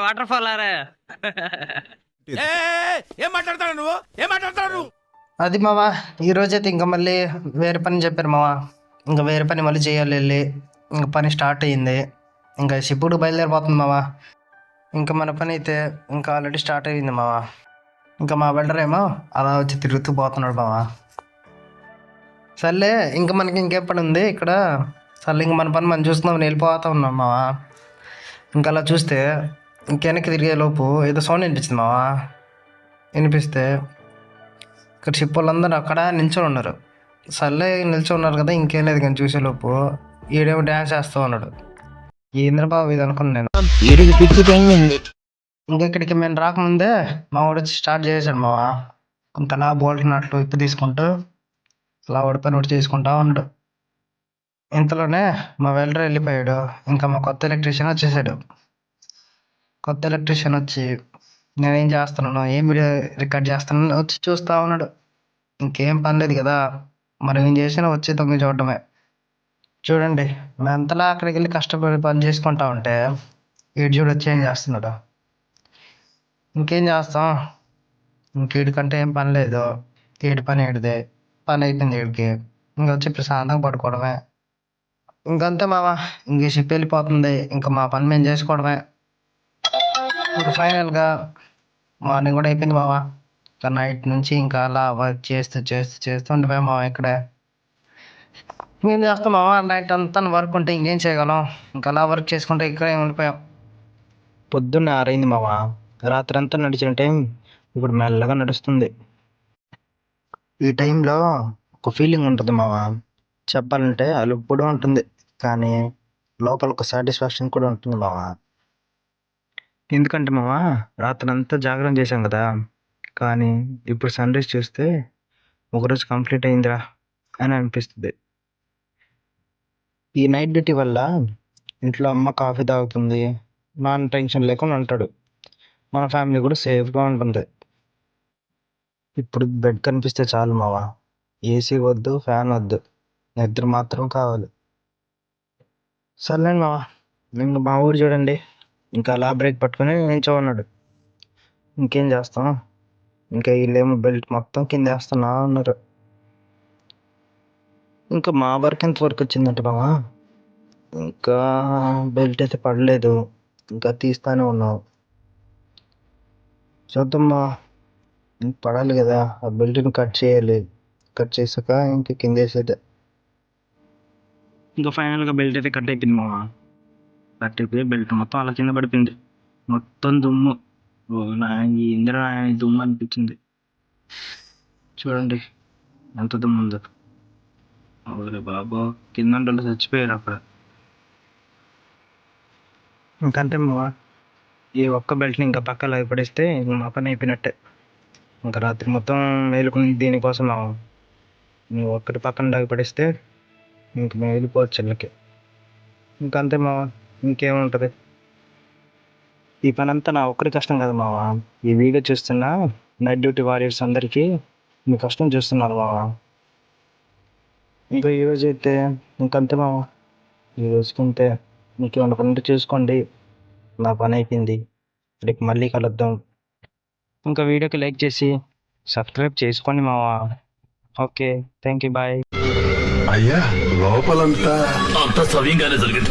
Water fall ఆరా. ఏం మాట్లాడతాడు నువ్వు? ఏం మాట్లాడతాడు నువ్వు? అది మావా, ఈరోజైతే ఇంకా మళ్ళీ వేరే పని చెప్పారు మావా. ఇంకా వేరే పని మళ్ళీ చేయాలి వెళ్ళి. ఇంకా పని స్టార్ట్ అయ్యింది. ఇంకా షిప్పుడు బయలుదేరిపోతుంది మావా. ఇంకా మన పని అయితే ఇంకా ఆల్రెడీ స్టార్ట్ అయ్యింది మావా. ఇంకా మా వెల్డర్ ఏమో అలా వచ్చి తిరుగుతూ పోతున్నాడు మావా. సర్లే ఇంకా మనకి ఇంకేం పని ఉంది ఇక్కడ. సర్లే ఇంక మన పని మనం చూసుకుందాం వెళ్ళిపోతా ఉన్నాం మావా. ఇంకా అలా చూస్తే ఇంకెనక్కి తిరిగే లోపు ఏదో సౌండ్ వినిపించింది మావా. వినిపిస్తే ఇక్కడ షిప్ వాళ్ళందరూ అక్కడ నిల్చొని ఉన్నారు. సర్లే నిల్చొని ఉన్నారు కదా, ఇంకేం లేదు కానీ చూసేలోపు ఈడేమో డ్యాన్స్ చేస్తూ ఉన్నాడు. ఏంద్రబాబు ఇది అనుకున్నాను నేను. ఇంకా ఇక్కడికి మేము రాకముందే మా వాడు వచ్చి స్టార్ట్ చేసాడు మావా. కొంతలా బోల్ట్ నట్లు ఇప్పు తీసుకుంటూ అలా వాడి పని ఒకటి చేసుకుంటా ఉన్నాడు. ఇంతలోనే మా వెల్డర్ వెళ్ళిపోయాడు. ఇంకా మా కొత్త ఎలక్ట్రీషియన్ వచ్చేసాడు. కొత్త ఎలక్ట్రీషియన్ వచ్చి నేనేం చేస్తున్నాను, ఏం వీడియో రికార్డ్ చేస్తున్నాను వచ్చి చూస్తూ ఉన్నాడు. ఇంకేం పని లేదు కదా, మరి ఏం చేసినా వచ్చి తొంగి చూడటమే. చూడండి, మేము అంతలా అక్కడికి వెళ్ళి కష్టపడి పని చేసుకుంటా ఉంటే వీడు చూడు వచ్చి ఏం చేస్తున్నాడు. ఇంకేం చేస్తాం, ఇంకేడికంటే ఏం పని లేదు. ఏడు పని ఏడిదే, పని అయిపోయింది వీడికి. ఇంక వచ్చి ప్రశాంతంగా పడుకోవడమే. ఇంకంతే మావా, ఇంక షిప్ వెళ్ళిపోతుంది. ఇంకా మా పని మేము చేసుకోవడమే. ఇంకా ఫైనల్గా మార్నింగ్ కూడా అయిపోయింది మావా. ఇంకా నైట్ నుంచి ఇంకా అలా వర్క్ చేస్తూ చేస్తూ చేస్తూ ఉండిపోయాం మావా ఇక్కడే. ఇంకేం చేస్తాం మావా, నైట్ అంతా వర్క్ ఉంటే ఇంకేం చేయగలం. ఇంకా అలా వర్క్ చేసుకుంటే ఇక్కడే ఉండిపోయాం. పొద్దున్న 6 అయింది మావా. రాత్రి అంతా నడిచిన టైం ఇప్పుడు మెల్లగా నడుస్తుంది. ఈ టైంలో ఒక ఫీలింగ్ ఉంటుంది మావా. చెప్పాలంటే అలుప్పుడు ఉంటుంది, కానీ లోపల ఒక సాటిస్ఫాక్షన్ కూడా ఉంటుంది మావా. ఎందుకంటే మావా, రాత్రి అంతా జాగ్రత్త చేశాం కదా, కానీ ఇప్పుడు సన్ రైజ్ చూస్తే ఒకరోజు కంప్లీట్ అయిందిరా అని అనిపిస్తుంది. ఈ నైట్ డ్యూటీ వల్ల ఇంట్లో అమ్మ కాఫీ తాగుతుంది, నాన్న టెన్షన్ లేకుండా ఉంటాడు, మన ఫ్యామిలీ కూడా సేఫ్గా ఉంటుంది. ఇప్పుడు బెడ్ కనిపిస్తే చాలు మావా, ఏసీ వద్దు, ఫ్యాన్ వద్దు, నిద్ర మాత్రం కావాలి. సర్లేండి మావా, ఇంకా మా ఊరు చూడండి, ఇంకా అలా బ్రేక్ పట్టుకొని నించో ఉన్నాడు. ఇంకేం చేస్తాం, ఇంకా వీళ్ళేమో బెల్ట్ మొత్తం కింద వేస్తున్నా ఉన్నారు. ఇంకా మా వర్క్ ఎంత వరకు వచ్చిందంటే మావా, ఇంకా బెల్ట్ అయితే పడలేదు, ఇంకా తీస్తానే ఉన్నాం. చూద్దామ్మా, ఇంక పడాలి కదా, ఆ బెల్ట్ని కట్ చేయాలి. కట్ చేసాక ఇంక కింద వేసేదే. ఇంకా ఫైనల్గా బెల్ట్ అయితే కట్ అయిపోయింది మావా. కట్ అయిపోయి బెల్ట్ మొత్తం అలా కింద పడిపోయింది. మొత్తం దుమ్ము, ఈ ఇందిరా దుమ్ము అనిపించింది. చూడండి ఎంత దుమ్ము ఉందో. అవురే బాబా, కింద వాళ్ళు చచ్చిపోయారు అక్కడ. ఇంకంతే మావా, ఈ ఒక్క బెల్ట్ని ఇంకా పక్కన పడేస్తే మా పని అయిపోయినట్టే. ఇంకా రాత్రి మొత్తం మేలుకుని దీనికోసం నువ్వు ఒక్కటి పక్కన దాగి పడేస్తే ఇంక మేము వెళ్ళిపోవచ్చు ఇళ్ళకి. ఇంకంతే మావా, ఇంకేముంటుంది. ఈ పని అంతా నా ఒక్కరి కష్టం కదా మావా. ఈ వీడియో చూస్తున్న నైట్ డ్యూటీ వారియర్స్ అందరికీ మీ కష్టం చూస్తున్నారు మావా. ఇంకా ఈరోజు అయితే ఇంకంతే మావా. ఈ రోజుకుంటే మీకు ఏమైనా పని ఉంటే చూసుకోండి. నా పని అయిపోయింది, రేపు మళ్ళీ కలుద్దాం. ఇంకా వీడియోకి లైక్ చేసి సబ్స్క్రైబ్ చేసుకోండి మావా. Okay, thank you, bye. అయ్యా లోపలంతా అంత సవ్యంగానే జరిగింది.